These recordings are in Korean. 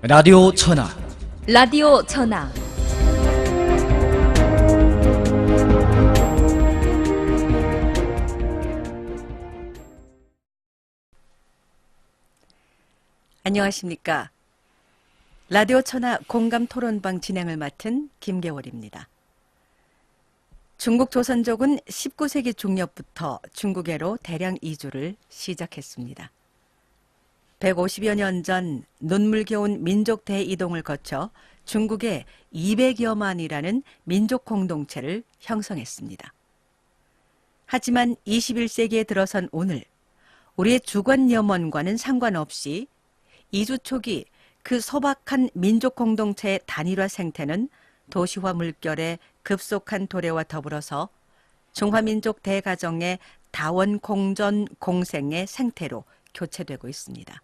라디오 천하. 라디오 전화. 안녕하십니까. 라디오 천하 공감 토론방 진행을 맡은 김계월입니다. 중국 조선족은 19세기 중엽부터 중국해로 대량 이주를 시작했습니다. 150여 년 전 눈물겨운 민족 대이동을 거쳐 중국에 200여만이라는 민족 공동체를 형성했습니다. 하지만 21세기에 들어선 오늘 우리의 주관 염원과는 상관없이 이주 초기 그 소박한 민족 공동체의 단일화 생태는 도시화 물결의 급속한 도래와 더불어서 중화민족 대가정의 다원 공존 공생의 생태로 교체되고 있습니다.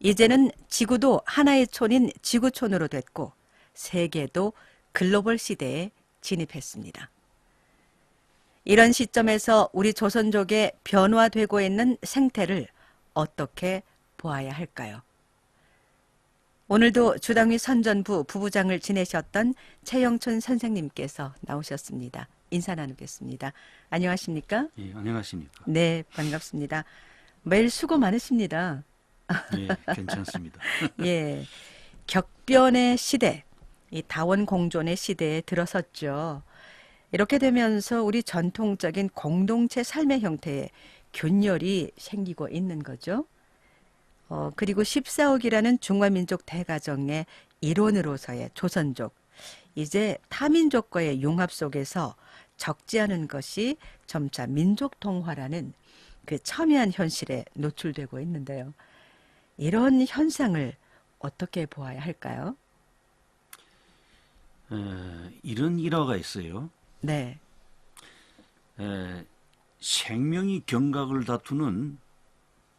이제는 지구도 하나의 촌인 지구촌으로 됐고 세계도 글로벌 시대에 진입했습니다. 이런 시점에서 우리 조선족의 변화되고 있는 생태를 어떻게 보아야 할까요? 오늘도 주당위 선전부 부부장을 지내셨던 최영춘 선생님께서 나오셨습니다. 인사 나누겠습니다. 안녕하십니까? 예, 안녕하십니까? 네, 반갑습니다. 매일 수고 많으십니다. 예, 괜찮습니다. 예, 격변의 시대, 이 다원 공존의 시대에 들어섰죠. 이렇게 되면서 우리 전통적인 공동체 삶의 형태에 균열이 생기고 있는 거죠. 그리고 14억이라는 중화민족 대가정의 일원으로서의 조선족, 이제 타민족과의 융합 속에서 적지 않은 것이 점차 민족 동화라는 그 첨예한 현실에 노출되고 있는데요. 이런 현상을 어떻게 보아야 할까요? 이런 일화가 있어요. 네, 생명이 경각을 다투는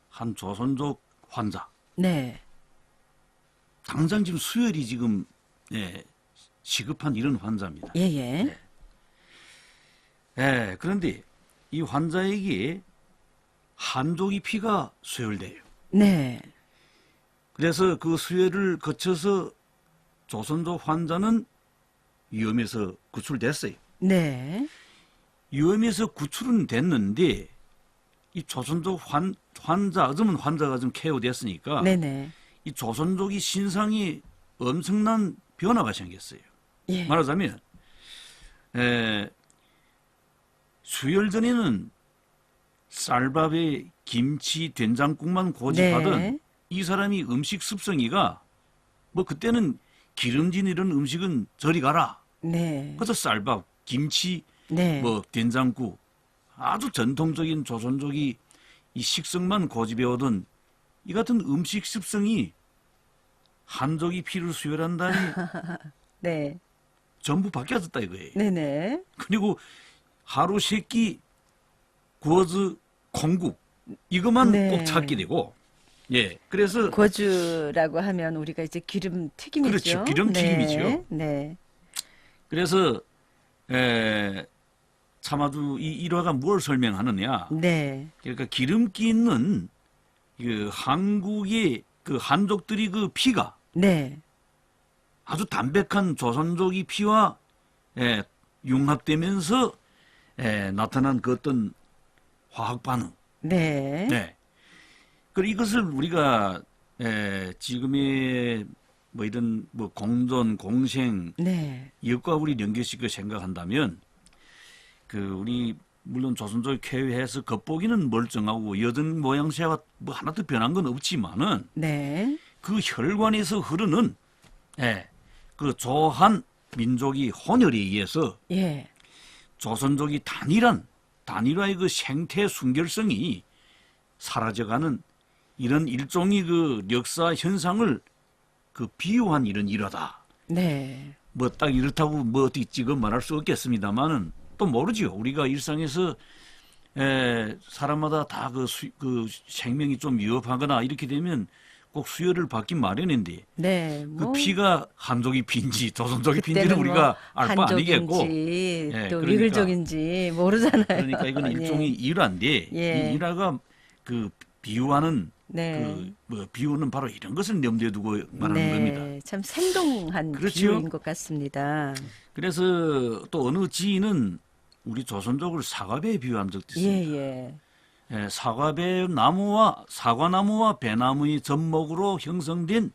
한 조선족 환자. 네, 당장 지금 수혈이 지금 시급한 이런 환자입니다. 예. 그런데 이 환자에게 한족이 피가 수혈돼요. 네, 그래서 그 수혈을 거쳐서 조선족 환자는 위험에서 구출됐어요. 네, 위험에서 구출은 됐는데 이 조선족 환자, 어쩌면 환자가 좀 케어됐으니까 네네, 이 조선족이 신상에 엄청난 변화가 생겼어요. 예, 말하자면 수혈 전에는 쌀밥에 김치, 된장국만 고집하던 네, 이 사람이 음식 습성이가 뭐 그때는 기름진 이런 음식은 저리 가라. 네, 그래서 쌀밥, 김치, 네, 뭐 된장국 아주 전통적인 조선족이 이 식성만 고집해오던 이 같은 음식 습성이 한족이 피를 수혈한다니 네, 전부 바뀌어졌다 이거예요. 네네, 그리고 하루 세끼 구워서 콩국 이것만 네. 꼭 찾게 되고 그래서 고주라고 하면 우리가 이제 기름 튀김이죠. 그렇죠. 기름 튀김이죠. 네, 그래서 참 아주 이 일화가 뭘 설명하느냐. 네, 그러니까 기름기 있는 그 한국의 그 한족들이 그 피가 네, 아주 담백한 조선족이 피와 융합되면서 나타난 그 어떤 화학 반응. 네, 네. 그리고 이것을 우리가 지금의 뭐 이런 뭐 공존, 공생 네, 이것과 우리 연결시켜 생각한다면 그 우리 물론 조선족이 쾌유해서 겉보기는 멀쩡하고 여든 모양새가 뭐 하나도 변한 건 없지만은 네, 그 혈관에서 흐르는 그 조한 민족이 혼혈에 의해서 예, 조선족이 단일화의 그 생태 순결성이 사라져가는 이런 일종의 그 역사 현상을 그 비유한 이런 일화다. 네, 뭐 딱 이렇다고 뭐 어떻게 지금 말할 수 없겠습니다만은 또 모르지요. 우리가 일상에서 사람마다 다 그 생명이 좀 위협하거나 이렇게 되면 꼭 수혈을 받기 마련인데 네, 그 피가 한족이 핀지 조선족이 핀지는 그때는 우리가 알 바 아니겠고 한족인지 또 그러니까, 위글족인지 모르잖아요. 그러니까 이건 네. 일종의 일화인데 예. 이 일화가 그 비유하는 네. 뭐 비유는 바로 이런 것을 염두에 두고 말하는 겁니다. 네. 참 생동한 그렇죠. 비유인 것 같습니다. 그래서 또 어느 지인은 우리 조선족을 사과배에 비유한 적도 예, 있습니다. 예. 예, 사과배 나무와 사과나무와 배나무의 접목으로 형성된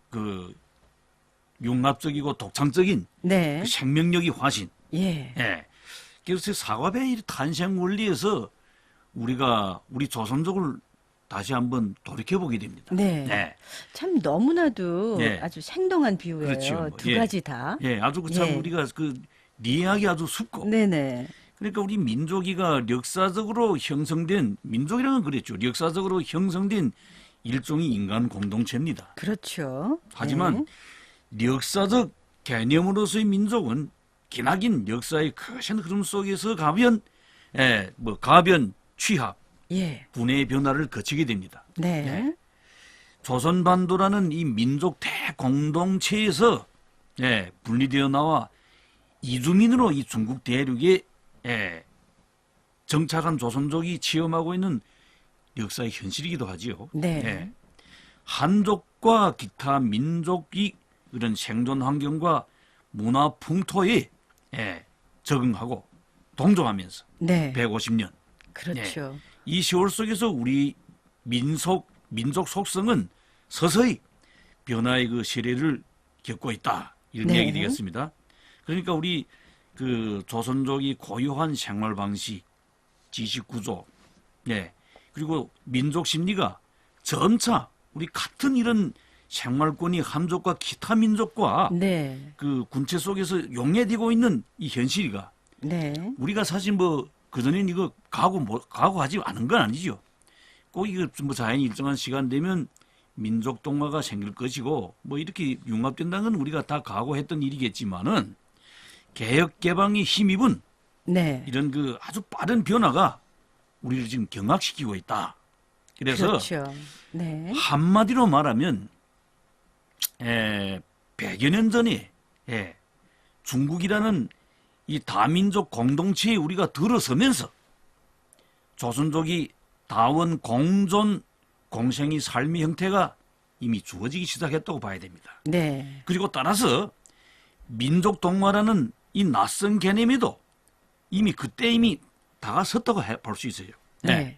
그 융합적이고 독창적인 네. 그 생명력이 화신. 예. 예. 그래서 사과배의 탄생 원리에서 우리 조선족을 다시 한번 돌이켜 보게 됩니다. 네. 예. 참 너무나도 예. 아주 생동한 비유예요. 그렇죠. 뭐, 두 예. 가지 다. 예, 아주 참 예. 우리가 이해하기 아주 쉽고. 네네. 그러니까 우리 민족이가 역사적으로 형성된 민족이라는 건 그랬죠. 역사적으로 형성된 일종의 인간 공동체입니다. 그렇죠. 하지만 역사적 개념으로서의 민족은 기나긴 역사의 거센 흐름 속에서 가변, 취합, 예. 분해의 변화를 거치게 됩니다. 네. 예. 조선반도라는 이 민족 대공동체에서 분리되어 나와 이주민으로 이 중국 대륙에 정착한 조선족이 체험하고 있는 역사의 현실이기도 하지요. 네. 예. 한족과 기타 민족이 이런 생존 환경과 문화 풍토에 적응하고 동조하면서 네. 150년 그렇죠. 이 세월 속에서 우리 민족 속성은 서서히 변화의 그 시대를 겪고 있다. 이런 네. 얘기 되겠습니다. 그러니까 우리 그 조선족이 고유한 생활 방식, 지식 구조, 그리고 민족 심리가 점차 우리 같은 이런 생활권이 한족과 기타 민족과 네. 그 군체 속에서 용해되고 있는 이 현실이가 네. 우리가 사실 뭐 그전엔 이거 각오하지 않은 건 아니죠. 꼭 이거 뭐 자연히 일정한 시간 되면 민족 동화가 생길 것이고 뭐 이렇게 융합된다는 건 우리가 다 각오했던 일이겠지만은 개혁 개방이 힘입은 네. 이런 그 아주 빠른 변화가 우리를 지금 경악시키고 있다. 그래서 그렇죠. 네. 한마디로 말하면 100여 년 전에 중국이라는 이 다민족 공동체에 우리가 들어서면서 조선족이 다원 공존 공생의 삶의 형태가 이미 주어지기 시작했다고 봐야 됩니다. 네. 그리고 따라서 민족 동화라는 이 낯선 개념에도 이미 다가섰다고 볼 수 있어요. 네.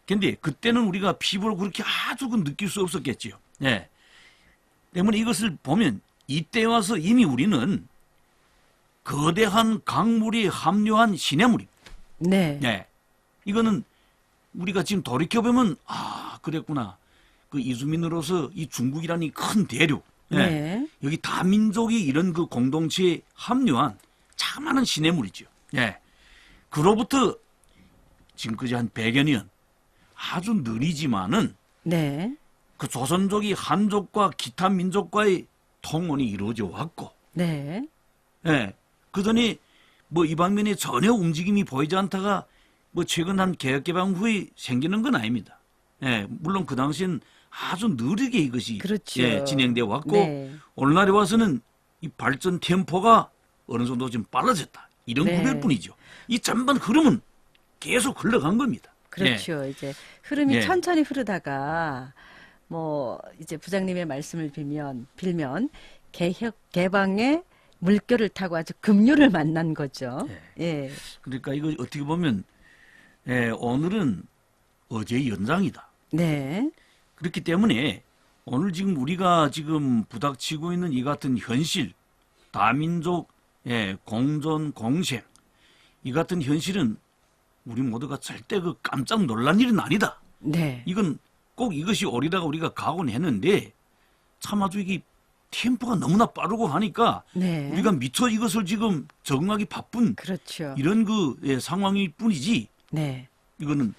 근데 그때는 우리가 피부로 그렇게 아주 느낄 수 없었겠지요. 때문에 이것을 보면 이때 와서 이미 우리는 거대한 강물이 함유한 시냇물입니다. 네. 이거는 우리가 지금 돌이켜보면 그랬구나. 그 이주민으로서 이 중국이라는 큰 대륙, 네. 여기 다민족이 이런 그 공동체에 합류한 참 많은 시냇물이죠. 그로부터 지금까지 한 100여 년 아주 느리지만은 네. 그 조선족이 한족과 기타 민족과의 통혼이 이루어져 왔고, 네. 그전에 뭐 이 방면에 전혀 움직임이 보이지 않다가 뭐 최근 한 개혁 개방 후에 생기는 건 아닙니다. 물론 그 당시엔 아주 느리게 이것이 그렇죠. 진행되어 왔고 네. 오늘날에 와서는 이 발전 템포가 어느 정도 좀 빨라졌다. 이런 네. 구별 뿐이죠. 이 전반 흐름은 계속 흘러간 겁니다. 그렇죠. 이제 흐름이 예. 천천히 흐르다가 뭐 이제 부장님의 말씀을 빌면 개혁 개방의 물결을 타고 아주 급류를 만난 거죠. 예. 그러니까 이거 어떻게 보면 오늘은 어제의 연장이다. 네. 그렇기 때문에 오늘 지금 우리가 지금 부닥치고 있는 이 같은 현실, 다민족 공존 공생 이 같은 현실은 우리 모두가 절대 그 깜짝 놀란 일은 아니다. 네. 이건 꼭 이것이 옳으다가 우리가 각오는 했는데 참 아주 이게 템포가 너무나 빠르고 하니까 네. 우리가 미처 이것을 지금 적응하기 바쁜 그렇죠. 이런 그 상황일 뿐이지 네. 이거는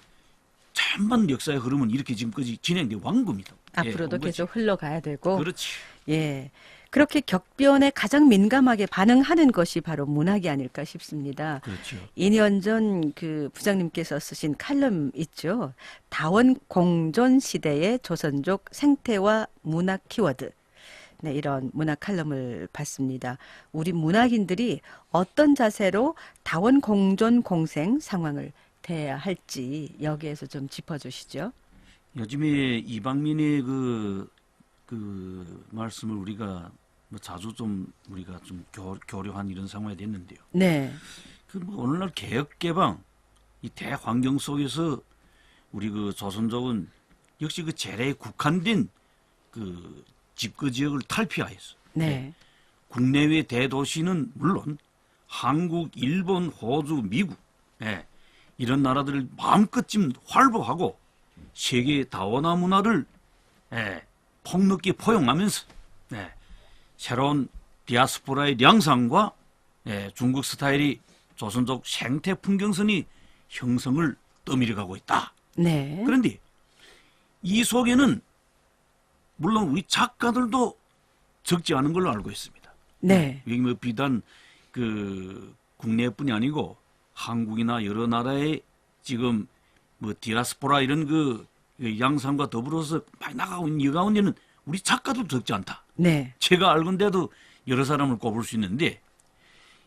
참만 역사의 흐름은 이렇게 지금까지 진행되어 왔 겁니다. 앞으로도 온 거지. 계속 흘러가야 되고. 그렇지. 예. 그렇게 격변에 가장 민감하게 반응하는 것이 바로 문학이 아닐까 싶습니다. 그렇죠. 2년 전 그 부장님께서 쓰신 칼럼 있죠. 다원 공존 시대의 조선족 생태와 문학 키워드. 네, 이런 문학 칼럼을 봤습니다. 우리 문학인들이 어떤 자세로 다원 공존 공생 상황을 대해야 할지 여기에서 좀 짚어주시죠. 요즘에 이방민의 그 말씀을 우리가 뭐 자주 좀 우리가 좀 교류한 이런 상황이 됐는데요. 네. 뭐 오늘날 개혁 개방 이 대환경 속에서 우리 그 조선족은 역시 그 재래에 국한된 그 집거 지역을 탈피하였어. 네. 국내외 대도시는 물론 한국, 일본, 호주, 미국 이런 나라들을 마음껏 좀 활보하고 세계 다원화 문화를 폭넓게 포용하면서 새로운 디아스포라의 량상과 중국 스타일이 조선족 생태 풍경선이 형성을 떠밀어가고 있다. 네. 그런데 이 속에는 물론 우리 작가들도 적지 않은 걸로 알고 있습니다. 네. 여기 뭐 비단 그 국내뿐이 아니고 한국이나 여러 나라의 지금 뭐 디아스포라 이런 그 양상과 더불어서 많이 나가고 있는 이 가운데는 우리 작가도 적지 않다. 네. 제가 알건데도 여러 사람을 꼽을 수 있는데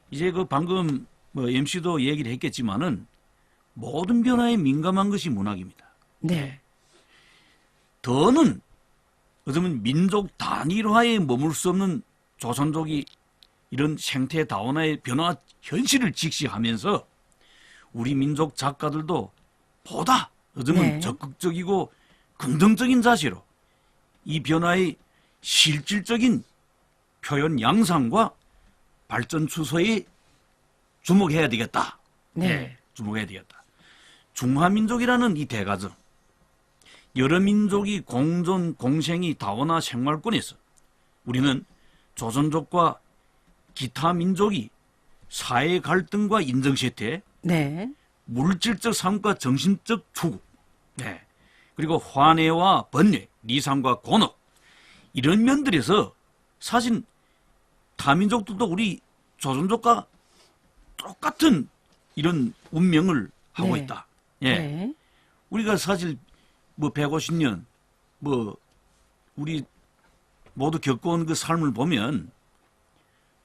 이제 그 방금 뭐 MC도 얘기를 했겠지만은 모든 변화에 민감한 것이 문학입니다. 네. 더는 어쩌면 민족 단일화에 머물 수 없는 조선족이 이런 생태 다원화의 변화 현실을 직시하면서 우리 민족 작가들도 보다 어쩌면 네. 적극적이고 긍정적인 자세로 이 변화의 실질적인 표현 양상과 발전 추세에 주목해야 되겠다. 네. 주목해야 되겠다. 중화민족이라는 이 대가정, 여러 민족이 공존, 공생이 다원화 생활권에서 우리는 조선족과 기타 민족이 사회 갈등과 인정세태, 네. 물질적 삶과 정신적 추구, 그리고 환해와 번뇌, 리상과 곤혹 이런 면들에서 사실 타민족들도 우리 조선족과 똑같은 이런 운명을 하고 네. 있다. 네. 우리가 사실 뭐 150년 뭐 우리 모두 겪어온 그 삶을 보면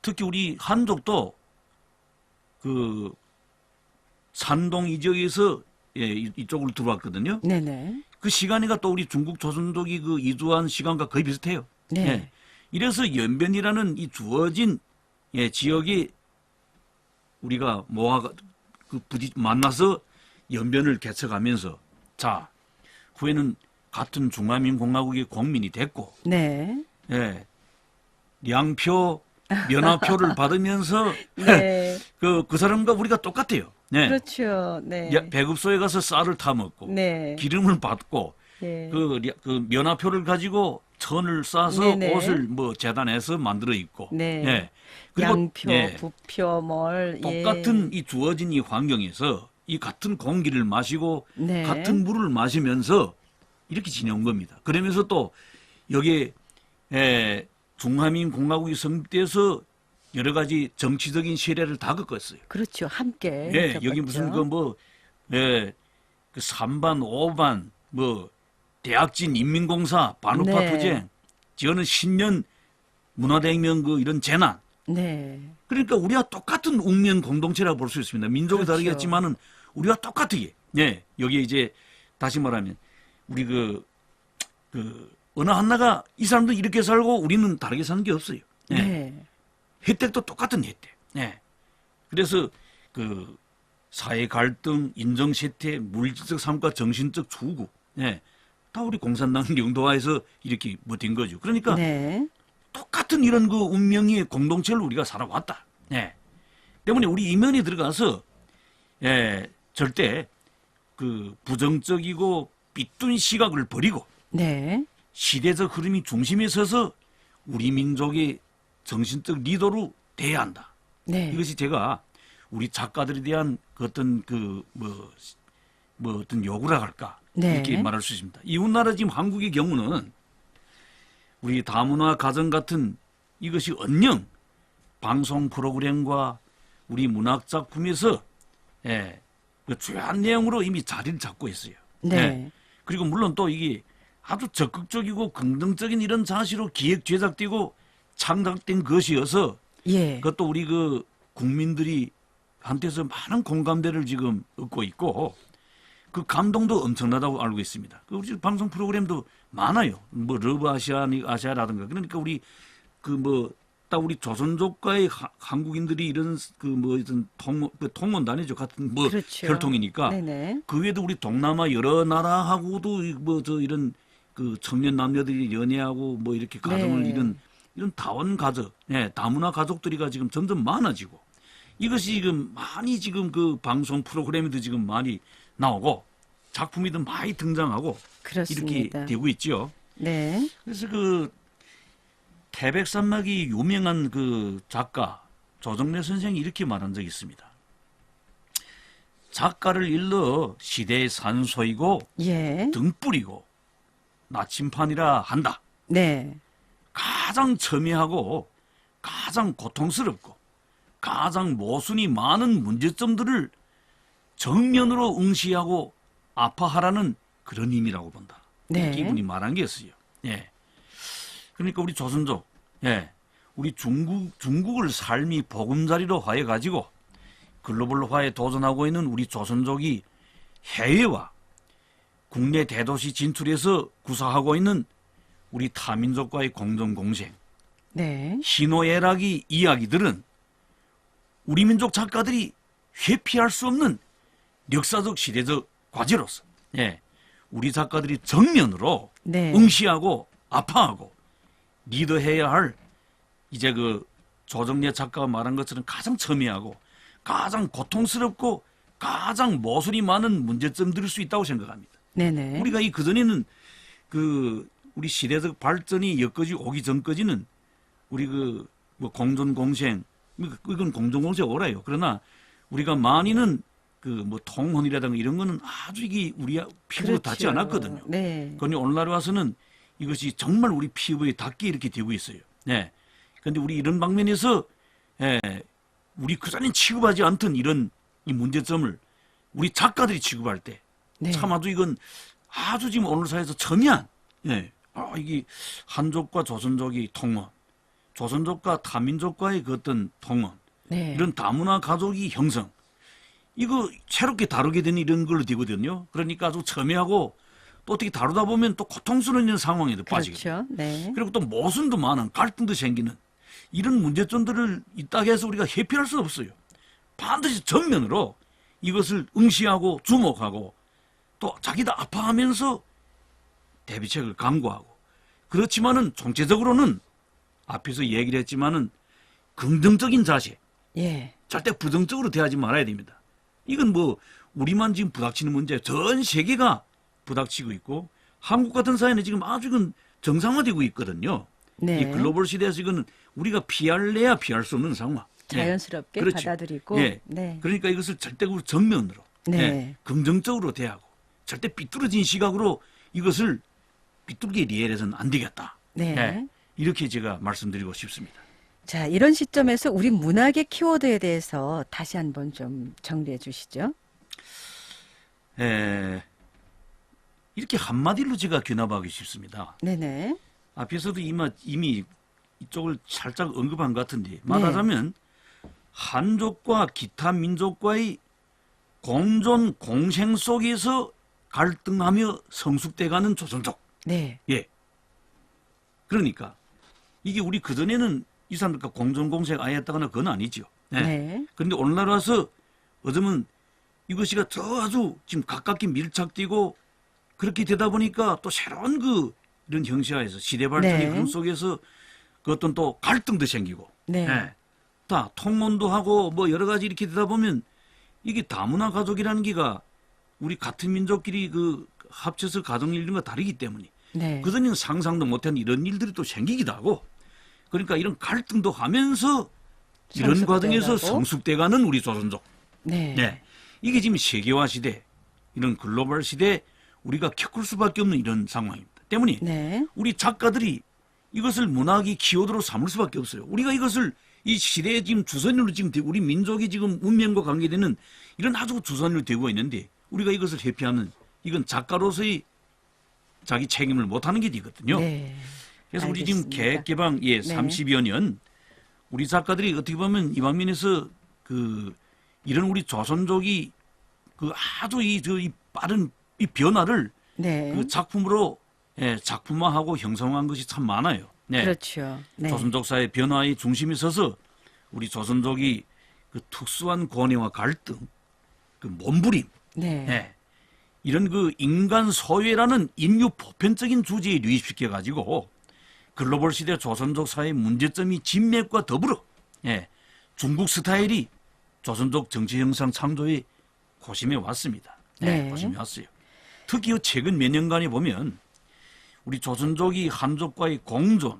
특히 우리 한족도 그 산동 이 지역에서 이쪽으로 들어왔거든요. 네네. 그 시간이가 또 우리 중국 조선족이 그 이주한 시간과 거의 비슷해요. 네. 이래서 연변이라는 이 주어진 지역이 우리가 모아가 그 만나서 연변을 개척하면서 자 후에는 같은 중화민공화국의 공민이 됐고 네. 양표 면화표를 받으면서 네. 그 사람과 우리가 똑같아요. 그렇죠. 네. 배급소에 가서 쌀을 타 먹고 네. 기름을 받고 예. 그 면화표를 가지고 천을 싸서 네네. 옷을 뭐 재단해서 만들어 입고 네. 그리고 양표, 부표, 뭘 똑같은 이 주어진 이 환경에서 이 같은 공기를 마시고 네. 같은 물을 마시면서 이렇게 지내온 겁니다. 그러면서 또 여기에 중화민공화국이 성립돼서 여러 가지 정치적인 세례를 다 겪었어요. 그렇죠. 함께. 여기 무슨 겪었죠. 그 3반, 5반, 뭐 대학진 인민공사, 반우파 네. 투쟁, 저는 신년 문화대혁명 그 이런 재난. 네. 그러니까 우리와 똑같은 운명 공동체라고 볼 수 있습니다. 민족이 그렇죠. 다르겠지만은 우리와 똑같게. 여기에 이제 다시 말하면 우리 그 어느 하나가 이 사람도 이렇게 살고 우리는 다르게 사는 게 없어요. 네. 혜택도 똑같은 혜택. 그래서 그 사회 갈등, 인정 세태, 물질적 삶과 정신적 추구, 다 우리 공산당 영도화에서 이렇게 버틴 거죠. 그러니까 네. 똑같은 이런 그 운명의 공동체를 우리가 살아왔다. 때문에 우리 이면에 들어가서 절대 그 부정적이고 삐뚤 시각을 버리고 네. 시대적 흐름이 중심에 서서 우리 민족의 정신적 리더로 돼야 한다. 네. 이것이 제가 우리 작가들에 대한 그 어떤 뭐 어떤 요구라 할까 네. 이렇게 말할 수 있습니다. 이웃나라 지금 한국의 경우는 우리 다문화 가정 같은 이것이 언영 방송 프로그램과 우리 문학 작품에서 그 주요한 내용으로 이미 자리를 잡고 있어요. 네. 그리고 물론 또 이게 아주 적극적이고 긍정적인 이런 자세로 기획 제작되고 창작된 것이어서 예. 그것도 우리 그 국민들이 한테서 많은 공감대를 지금 얻고 있고 그 감동도 엄청나다고 알고 있습니다. 그 우리 방송 프로그램도 많아요. 뭐 러브 아시아라든가 그러니까 우리 그 뭐 딱 우리 조선족과의 한국인들이 이런 그 뭐 이런 통혼단이죠 같은 뭐 그렇죠. 혈통이니까 네네. 그 외에도 우리 동남아 여러 나라하고도 뭐 저 이런 그 청년 남녀들이 연애하고 뭐 이렇게 가정을 네. 이런 다원 가족, 다문화 가족들이가 지금 점점 많아지고 이것이 지금 많이 지금 그 방송 프로그램에도 지금 많이 나오고 작품이도 많이 등장하고 그렇습니다. 이렇게 되고 있죠. 네. 그래서 그 태백산맥이 유명한 그 작가 조정래 선생이 이렇게 말한 적이 있습니다. 작가를 일러 시대의 산소이고 예. 등불이고 나침판이라 한다. 네. 가장 첨예하고 가장 고통스럽고 가장 모순이 많은 문제점들을 정면으로 응시하고 아파하라는 그런 의미라고 본다. 네. 이렇게 이분이 말한 게 있어요. 예. 그러니까 우리 조선족, 우리 중국을 삶이 보금자리로 화해 가지고 글로벌화에 도전하고 있는 우리 조선족이 해외와 국내 대도시 진출해서 구사하고 있는 우리 타민족과의 공정공생, 네. 희노애락의 이야기들은 우리 민족 작가들이 회피할 수 없는 역사적 시대적 과제로서 우리 작가들이 정면으로 네. 응시하고 아파하고 리더해야 할 이제 그 조정래 작가가 말한 것처럼 가장 첨예하고 가장 고통스럽고 가장 모순이 많은 문제점들일 수 있다고 생각합니다. 네네. 우리가 이 그전에는 그 우리 시대적 발전이 여기까지 오기 전까지는 우리 그 뭐 공존공생 이건 공존공생 오라요. 그러나 우리가 많이는 그 뭐 통혼이라든가 이런 거는 아주 이게 우리 피부로 닿지 그렇죠. 않았거든요. 네. 그런데 오늘날 와서는 이것이 정말 우리 피부에 닿게 이렇게 되고 있어요. 네. 그런데 우리 이런 방면에서 우리 그전에 취급하지 않던 이런 이 문제점을 우리 작가들이 취급할 때 네. 참 아주 이건 아주 지금 오늘 사회에서 첨예한 이게 한족과 조선족이 통혼, 조선족과 타민족과의 그 어떤 통혼, 네. 이런 다문화 가족이 형성, 이거 새롭게 다루게 되는 이런 걸로 되거든요. 그러니까 아주 첨예하고 또 어떻게 다루다 보면 또 고통스러운 상황에도 빠지게 돼요. 그렇죠. 네. 그리고 또 모순도 많은 갈등도 생기는 이런 문제점들을 있다고 해서 우리가 회피할 수 없어요. 반드시 정면으로 이것을 응시하고 주목하고 또 자기도 아파하면서 대비책을 강구하고 그렇지만은 총체적으로는 앞에서 얘기를 했지만은 긍정적인 자세, 예. 절대 부정적으로 대하지 말아야 됩니다. 이건 뭐 우리만 지금 부닥치는 문제, 전 세계가 부닥치고 있고 한국 같은 사회는 지금 아주 이건 정상화되고 있거든요. 네. 이 글로벌 시대에서 이거는 우리가 피할래야 피할 수 없는 상황. 자연스럽게 그렇죠. 받아들이고. 예. 네. 그러니까 이것을 절대적으로 정면으로 네. 긍정적으로 대하고 절대 삐뚤어진 시각으로 이것을 삐뚤게 이해해서는 안 되겠다. 네. 이렇게 제가 말씀드리고 싶습니다. 자, 이런 시점에서 우리 문학의 키워드에 대해서 다시 한번 좀 정리해 주시죠. 이렇게 한마디로 제가 귀납하기 쉽습니다. 네네. 앞에서도 이미 이쪽을 살짝 언급한 것 같은데 말하자면 한족과 기타 민족과의 공존 공생 속에서 갈등하며 성숙돼가는 조선족. 네. 예. 그러니까 이게 우리 그전에는 이 사람들과 공존 공생 아예 했다거나 그건 아니죠. 네. 그런데 오늘날 와서 어쩌면 이것이가 더 아주 지금 가깝게 밀착되고 그렇게 되다 보니까 또 새로운 그 이런 형식화에서 시대 발전의 네. 흐름 속에서 그 어떤 또 갈등도 생기고 네. 다 통혼도 하고 뭐 여러 가지 이렇게 되다 보면 이게 다문화 가족이라는 게가 우리 같은 민족끼리 그 합쳐서 가정 일과 다르기 때문에 네. 그전에는 상상도 못한 이런 일들이 또 생기기도 하고 그러니까 이런 갈등도 하면서 이런 성숙돼가고. 과정에서 성숙돼가는 우리 조선족. 네. 네. 이게 지금 세계화 시대, 이런 글로벌 시대에 우리가 겪을 수밖에 없는 이런 상황입니다. 때문에 네. 우리 작가들이 이것을 문학의 키워드로 삼을 수밖에 없어요. 우리가 이것을 이 시대에 지금 주선율로 지금 우리 민족이 지금 운명과 관계되는 이런 아주 주선율로 되고 있는데 우리가 이것을 회피하는 이건 작가로서의 자기 책임을 못하는 게 되거든요. 네. 그래서 우리 지금 알겠습니다. 계획 개방 30여 년 우리 작가들이 어떻게 보면 이 방면에서 그 이런 우리 조선족이 그 아주 이 빠른 이 변화를 네. 그 작품으로 작품화하고 형성한 것이 참 많아요. 네. 그렇죠. 네. 조선족 사회 변화의 중심에 서서 우리 조선족이 그 특수한 권위와 갈등, 그 몸부림, 네. 예. 이런 그 인간 소외라는 인류 보편적인 주제에 유입시켜 가지고 글로벌 시대 조선족 사회의 문제점이 진맥과 더불어 중국 스타일이 조선족 정치 형상 창조에 고심해 왔습니다. 네. 고심해 왔어요. 특히 최근 몇 년간에 보면 우리 조선족이 한족과의 공존,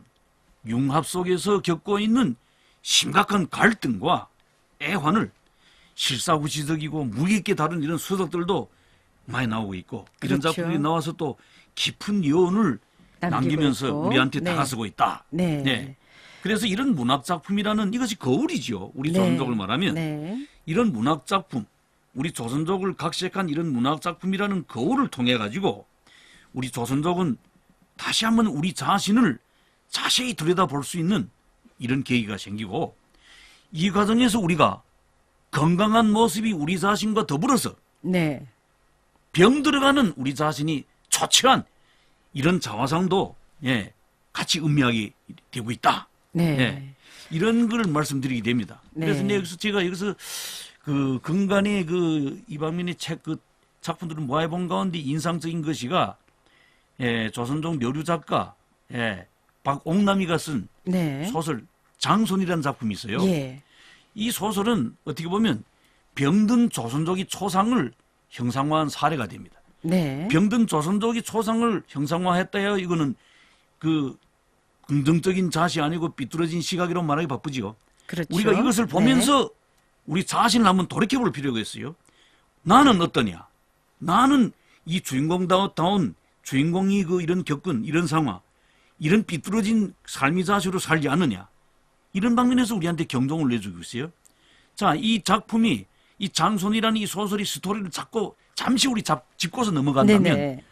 융합 속에서 겪고 있는 심각한 갈등과 애환을 실사후시적이고 무기 있게 다룬 이런 수작들도 많이 나오고 있고 이런 그렇죠. 작품들이 나와서 또 깊은 여운을 남기면서 있고. 우리한테 네. 다가서고 있다. 네. 그래서 이런 문학 작품이라는 이것이 거울이죠. 우리 네. 조선족을 말하면 네. 이런 문학 작품, 우리 조선족을 각색한 이런 문학 작품이라는 거울을 통해 가지고 우리 조선족은 다시 한번 우리 자신을 자세히 들여다볼 수 있는 이런 계기가 생기고 이 과정에서 우리가 건강한 모습이 우리 자신과 더불어서 네. 병들어가는 우리 자신이 초췌한 이런 자화상도 같이 음미하게 되고 있다. 네. 이런 걸 말씀드리게 됩니다. 네. 그래서 여기서 제가 여기서 그 근간의 그 이방민의 책 그 작품들을 모아본 가운데 인상적인 것이가 조선족 묘류 작가 박옥남이가 쓴 네. 소설 장손이라는 작품이 있어요. 예. 이 소설은 어떻게 보면 병든 조선족이 초상을 형상화한 사례가 됩니다. 네. 병든 조선족이 초상을 형상화했다야 이거는 그 긍정적인 자시 아니고 삐뚤어진 시각이라고 말하기 바쁘지요. 그렇죠. 우리가 이것을 보면서 우리 자신을 한번 돌이켜볼 필요가 있어요. 나는 어떠냐? 나는 이 주인공다운 주인공이 그 이런 겪은 이런 상황, 이런 삐뚤어진 삶의 자세로 살지 않느냐? 이런 방면에서 우리한테 경종을 내주고 있어요. 자, 이 작품이 이 장손이라는 이 소설이 스토리를 잡고 잠시 우리 짚고서 넘어간다면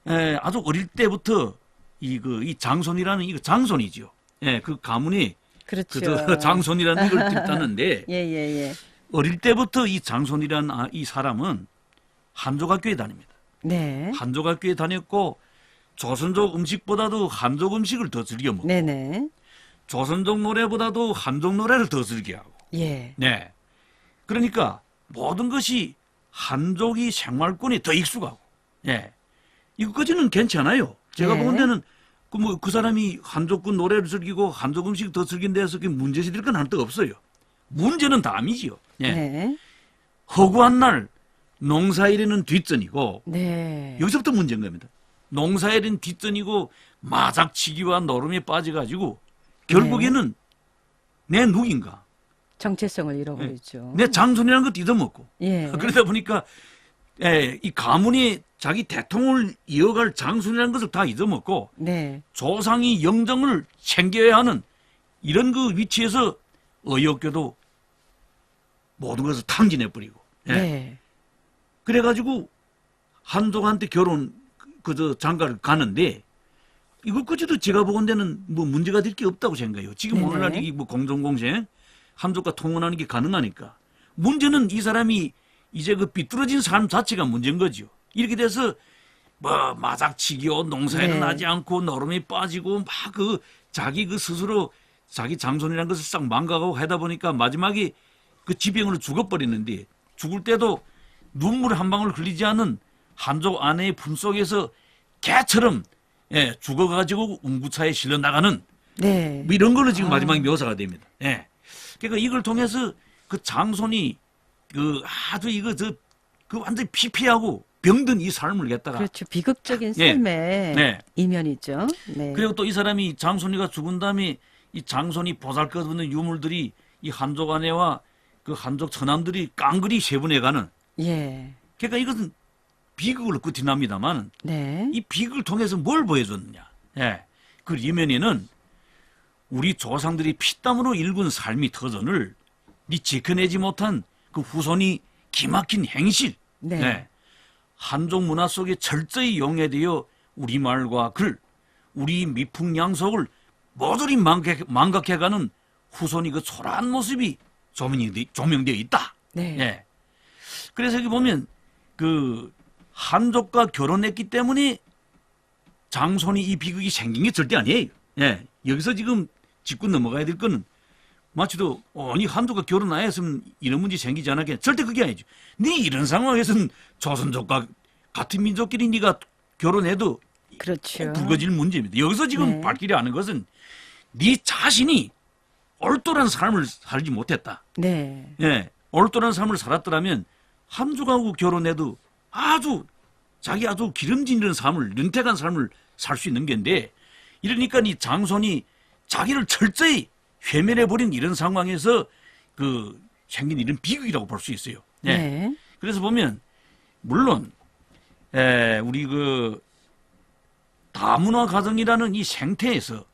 네네. 아주 어릴 때부터 이 장손이라는 이거 장손이죠. 그 가문이 그렇죠. 그 장손이라는 이걸 땄는데 예. 어릴 때부터 이 장손이라는 이 사람은 한족학교에 다닙니다. 네. 한족학교에 다녔고 조선족 음식보다도 한족 음식을 더 즐겨 먹고 네네. 조선족 노래보다도 한족 노래를 더 즐겨하고 예. 네. 그러니까 모든 것이 한족이 생활권에 더 익숙하고 이거까지는 괜찮아요. 제가 네. 보는 데는 그 사람이 한족군 노래를 즐기고 한족 음식 더 즐긴 데서 그게 문제시 될 건 하나도 없어요. 문제는 다음이지요. 네. 허구한 날 농사일에는 뒷전이고 네. 여기서부터 문제인 겁니다. 농사일은 뒷전이고 마작치기와 노름에 빠져가지고 결국에는 내 누군가 정체성을 잃어버리죠. 내 장손이라는 것도 잊어먹고 예. 그러다 보니까 이 가문이 자기 대통을 이어갈 장손이라는 것을 다 잊어먹고 네. 조상이 영정을 챙겨야 하는 이런 그 위치에서 어이없게도 모든 것을 탕진해버리고 네. 그래가지고 한족한테 결혼 그저 장가를 가는데 이것까지도 제가 보건 데는 뭐 문제가 될 게 없다고 생각해요. 지금 네네. 오늘날 이게 뭐 공정공생 한족과 통혼하는 게 가능하니까 문제는 이 사람이 이제 그 삐뚤어진 삶 자체가 문제인 거죠. 이렇게 돼서 뭐 마작치기요 농사에는 네. 하지 않고 노름에 빠지고 막 그 자기 그 스스로 자기 장손이라는 것을 싹 망각하고 하다 보니까 마지막에 그 지병으로 죽어버리는데 죽을 때도 눈물 한 방울 흘리지 않은 한족 아내의 품 속에서 개처럼 죽어가지고 운구차에 실려 나가는 네. 뭐 이런 걸로 지금 마지막에 묘사가 됩니다. 그러니까 이걸 통해서 그 장손이 그 아주 그 완전히 피폐하고 병든 이 삶을 갖다가 그렇죠. 비극적인 예. 삶의 네. 이면이죠. 네. 그리고 또 이 사람이 장손이가 죽은 다음에 이 장손이 보잘것없는 유물들이 이 한족 아내와 그 한족 처남들이 깡그리 세분해가는 예. 그러니까 이것은 비극으로 끝이 납니다만 네. 이 비극을 통해서 뭘 보여줬느냐. 그 이면에는 우리 조상들이 피땀으로 일군 삶의 터전을 지켜내지 못한 그 후손이 기막힌 행실. 네. 한족 문화 속에 철저히 용해되어 우리말과 글, 우리 미풍양속을 모조리 망각해가는 후손이 그 초라한 모습이 조명되어 있다. 네. 그래서 여기 보면 그 한족과 결혼했기 때문에 장손이 이 비극이 생긴 게 절대 아니에요. 예. 여기서 지금 짚고 넘어가야 될 거는 마치도 아니 한족과 결혼 안 했으면 이런 문제 생기지 않았겠냐. 절대 그게 아니죠. 네 이런 상황에서는 조선족과 같은 민족끼리 네가 결혼해도 그렇죠. 불거질 문제입니다. 여기서 지금 네. 밝히려 하는 것은 네 자신이 올바른 삶을 살지 못했다. 네. 예, 올바른 삶을 살았더라면 한족하고 결혼해도 아주 자기 아주 기름진 이런 삶을 윤택한 삶을 살 수 있는 건데 이러니까 이 장손이 자기를 철저히 회면해버린 이런 상황에서 그 생긴 이런 비극이라고 볼 수 있어요. 예. 네. 그래서 보면 물론 우리 그 다문화 가정이라는 이 생태에서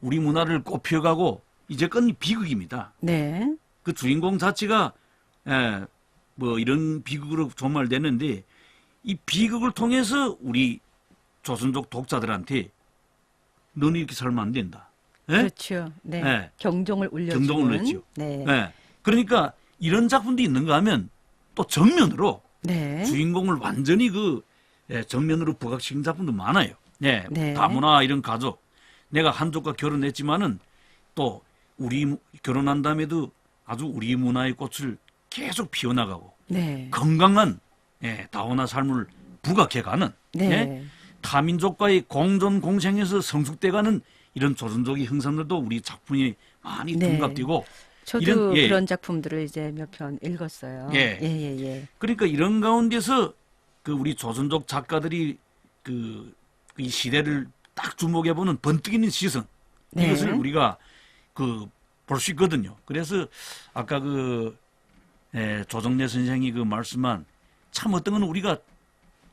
우리 문화를 꽃피워가고 이제껏 비극입니다. 네. 그 주인공 자체가 뭐 이런 비극으로 존말되는데 이 비극을 통해서 우리 조선족 독자들한테 너는 이렇게 살면 안 된다. 예? 그렇죠. 네. 네. 경종을 울려주는. 경종을 울렸죠. 네. 예. 그러니까 이런 작품도 있는가 하면 또 정면으로 네. 주인공을 완전히 정면으로 부각시킨 작품도 많아요. 네. 네. 다문화 이런 가족. 내가 한족과 결혼했지만은 또 우리 결혼한 다음에도 아주 우리 문화의 꽃을 계속 피워나가고 네. 건강한 다문화 삶을 부각해가는 네. 타민족과의 공존 공생에서 성숙돼가는 이런 조선족의 형상들도 우리 작품이 많이 네. 둔갑되고 저도 이런- 예. 그런 작품들을 이제 몇 편 읽었어요. 예. 예, 예. 그러니까 이런 가운데서 그 우리 조선족 작가들이 이 시대를 딱 주목해 보는 번뜩 있는 시선 네. 이것을 우리가 볼 수 있거든요. 그래서 아까 조정래 선생이 말씀한 참 어떤 건 우리가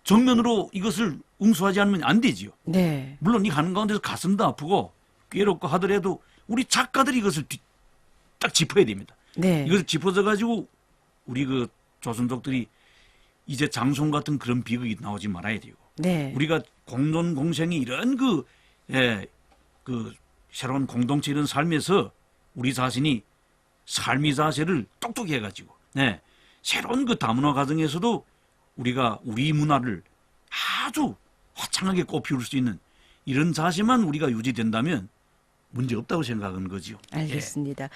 정면으로 이것을 응수하지 않으면 안 되지요. 네. 물론 이 가는 가운데서 가슴도 아프고 괴롭고 하더라도 우리 작가들이 이것을 딱 짚어야 됩니다. 네. 이것을 짚어져 가지고 우리 조선족들이 이제 장손 같은 그런 비극이 나오지 말아야 되고 네. 우리가 공존 공생이 이런 새로운 공동체 이런 삶에서 우리 자신이 삶의 자세를 똑똑히 해가지고 새로운 다문화 가정에서도 우리가 우리 문화를 아주 화창하게 꽃피울 수 있는 이런 자세만 우리가 유지된다면 문제 없다고 생각하는 거죠. 알겠습니다.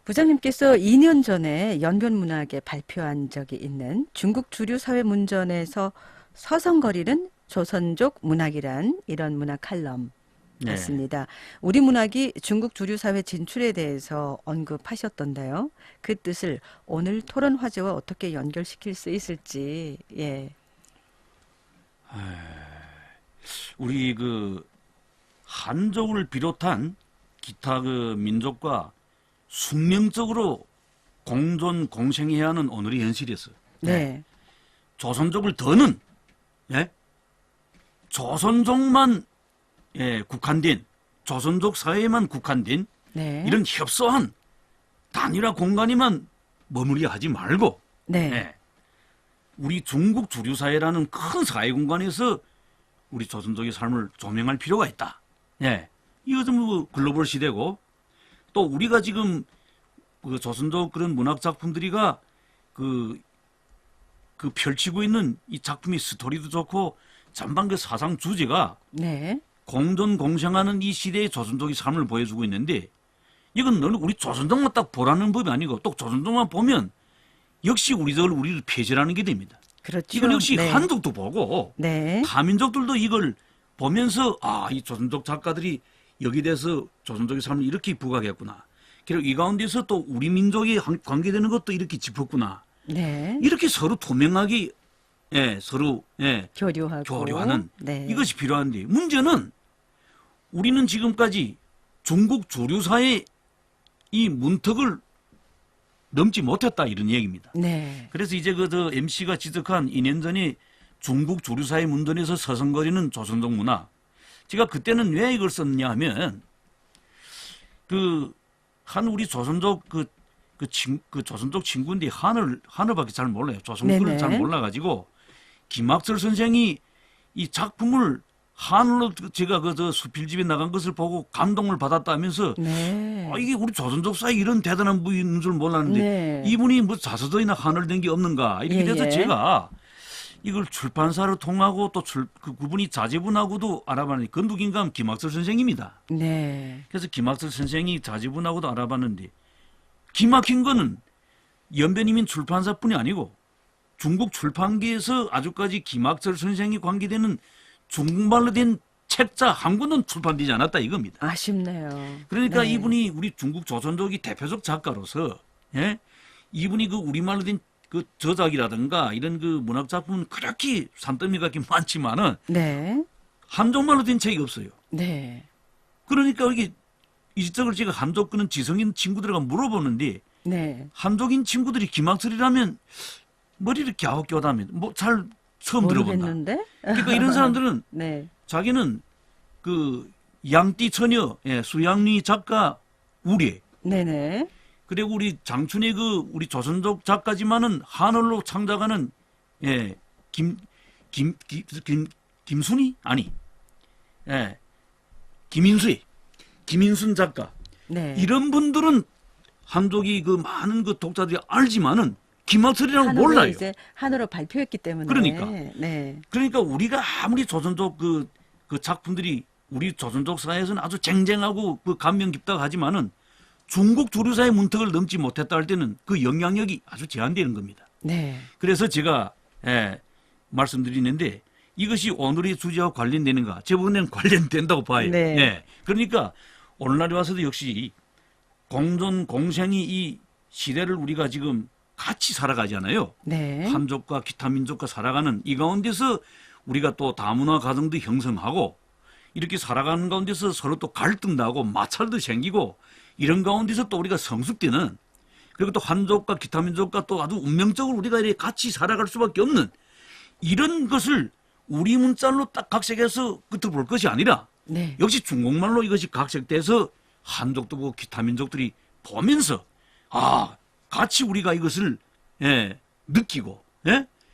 부장님께서 2년 전에 연변문학에 발표한 적이 있는 중국 주류 사회 문전에서 서성거리는 조선족 문학이란 이런 문학 칼럼 맞습니다. 우리 문학이 중국 주류 사회 진출에 대해서 언급하셨던데요. 그 뜻을 오늘 토론 화제와 어떻게 연결시킬 수 있을지. 예. 우리 한족을 비롯한 기타 민족과 숙명적으로 공존 공생해야 하는 오늘의 현실에서 네. 조선족을 더는 조선족만 국한된 조선족 사회에만 국한된 네. 이런 협소한 단일화 공간에만 머무르게 하지 말고 네. 우리 중국 주류 사회라는 큰 사회 공간에서 우리 조선족의 삶을 조명할 필요가 있다. 이것은 글로벌 시대고 또 우리가 지금 조선족 그런 문학 작품들이가 펼치고 있는 이 작품의 스토리도 좋고 전반 사상 주제가 네. 공존 공생하는 이 시대의 조선족의 삶을 보여주고 있는데 이건 너는 우리 조선족만 딱 보라는 법이 아니고 또 조선족만 보면 역시 우리를 폐절하는 게 됩니다. 그렇죠. 이건 역시 네. 한족도 보고 네. 다민족들도 이걸 보면서 이 조선족 작가들이 여기 대해서 조선족의 삶을 이렇게 부각했구나. 그리고 이 가운데서 또 우리 민족이 관계되는 것도 이렇게 짚었구나. 네. 이렇게 서로 투명하게 서로 교류하는 네. 이것이 필요한데 문제는 우리는 지금까지 중국 주류사의 이 문턱을 넘지 못했다 이런 얘기입니다. 네. 그래서 이제 MC가 지적한 2년 전에 중국 주류사의 문전에서 서성거리는 조선족 문화. 제가 그때는 왜 이걸 썼냐 하면 한 우리 조선족 조선족 친구인데 한어밖에 잘 몰라요. 조선글을 네네. 잘 몰라가지고 김학철 선생이 이 작품을 한글로 제가 수필집에 나간 것을 보고 감동을 받았다면서 네. 이게 우리 조선족 사이 이런 대단한 분이 있는 줄 몰랐는데 네. 이분이 자서전이나 한을 된 게 없는가 이렇게 예, 돼서 예. 제가 이걸 출판사를 통하고 또 그 그분이 자제분하고도 알아봤는데 건국인감 김학철 선생입니다. 네. 그래서 김학철 선생이 자제분하고도 알아봤는데 기막힌 거는 연변이민 출판사뿐이 아니고 중국 출판계에서 아주까지 김학철 선생이 관계되는 중국말로 된 책자 한 권은 출판되지 않았다 이겁니다. 아쉽네요. 그러니까 네. 이분이 우리 중국 조선족이 대표적 작가로서 예? 이분이 그 우리말로 된 그 저작이라든가 이런 그 문학 작품은 그렇게 산더미가 많지만은 네. 한족말로 된 책이 없어요. 네. 그러니까 이게 이적을 제가 한족 끄는 지성인 친구들과 물어보는데 네. 한족인 친구들이 김학철이라면 머리를 갸웃갸웃하면 뭐 잘 처음 들어본다. 모르겠는데? 그러니까 이런 사람들은 네. 자기는 그 양띠 처녀 예, 수양리 작가 우리 네네. 그리고 우리 장춘의 그 우리 조선족 작가지만은 한글로 창작하는 예, 김순이 아니 예, 김인순 작가 네. 이런 분들은 한족이 그 많은 그 독자들이 알지만은 김학철이라는 한으로 몰라요. 이제 한으로 발표했기 때문에. 그러니까. 네. 그러니까 우리가 아무리 조선족 그 작품들이 우리 조선족 사회에서는 아주 쟁쟁하고 그 감명 깊다고 하지만은 중국 주류사의 문턱을 넘지 못했다 할 때는 그 영향력이 아주 제한되는 겁니다. 네. 그래서 제가 말씀드리는데 이것이 오늘의 주제와 관련되는가? 제 부분에는 관련된다고 봐요. 네. 예. 그러니까 오늘날에 와서도 역시 공존 공생이 이 시대를 우리가 지금 같이 살아가잖아요. 네. 한족과 기타 민족과 살아가는 이 가운데서 우리가 또 다문화 가정도 형성하고 이렇게 살아가는 가운데서 서로 또 갈등도 하고 마찰도 생기고 이런 가운데서 또 우리가 성숙되는 그리고 또 한족과 기타 민족과 또 아주 운명적으로 우리가 이렇게 같이 살아갈 수밖에 없는 이런 것을 우리 문자로 딱 각색해서 끝을 볼 것이 아니라 네. 역시 중국말로 이것이 각색돼서 한족도 보고 기타 민족들이 보면서 아 같이 우리가 이것을 느끼고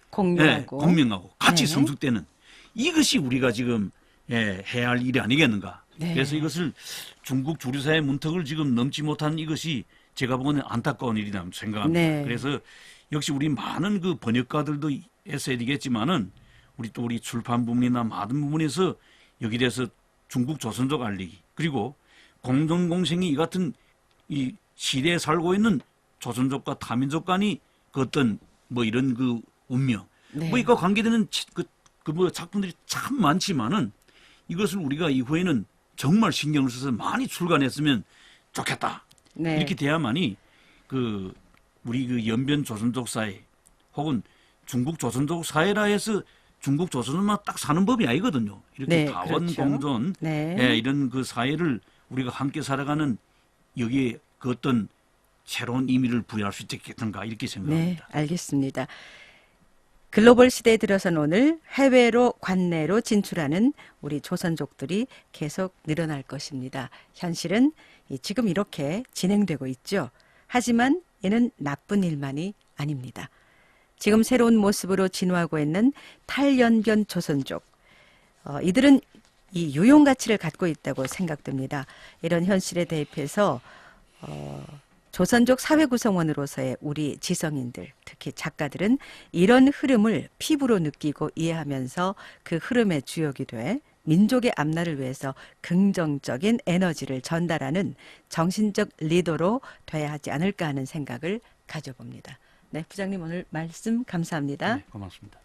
공유하고. 공명하고 같이 네. 성숙되는 이것이 우리가 지금 해야 할 일이 아니겠는가. 네. 그래서 이것을 중국 주류사의 문턱을 지금 넘지 못한 이것이 제가 보기에는 안타까운 일이라고 생각합니다. 네. 그래서 역시 우리 많은 그 번역가들도 애써야 되겠지만은 우리 출판 부문이나 많은 부분에서 여기 대해서 중국 조선족 알리기 그리고 공존공생이 이 같은 이 시대에 살고 있는 조선족과 타민족 간이 그 어떤 뭐 이런 그 운명 네. 뭐 이거 관계되는 뭐 작품들이 참 많지만은 이것을 우리가 이후에는 정말 신경을 써서 많이 출간했으면 좋겠다. 네. 이렇게 돼야만이 그 우리 그 연변 조선족 사회 혹은 중국 조선족 사회라 해서 중국 조선족만 딱 사는 법이 아니거든요. 이렇게 네, 다원 그렇죠. 공존 네. 이런 그 사회를 우리가 함께 살아가는 여기에 그 어떤 새로운 의미를 부여할 수 있겠던가 이렇게 네, 생각합니다. 알겠습니다. 글로벌 시대에 들어선 오늘 해외로 관내로 진출하는 우리 조선족들이 계속 늘어날 것입니다. 현실은 지금 이렇게 진행되고 있죠. 하지만 이는 나쁜 일만이 아닙니다. 지금 새로운 모습으로 진화하고 있는 탈연변 조선족. 이들은 이 유용 가치를 갖고 있다고 생각됩니다. 이런 현실에 대입해서 조선족 사회 구성원으로서의 우리 지성인들, 특히 작가들은 이런 흐름을 피부로 느끼고 이해하면서 그 흐름의 주역이 돼 민족의 앞날을 위해서 긍정적인 에너지를 전달하는 정신적 리더로 돼야 하지 않을까 하는 생각을 가져봅니다. 네, 부장님 오늘 말씀 감사합니다. 네, 고맙습니다.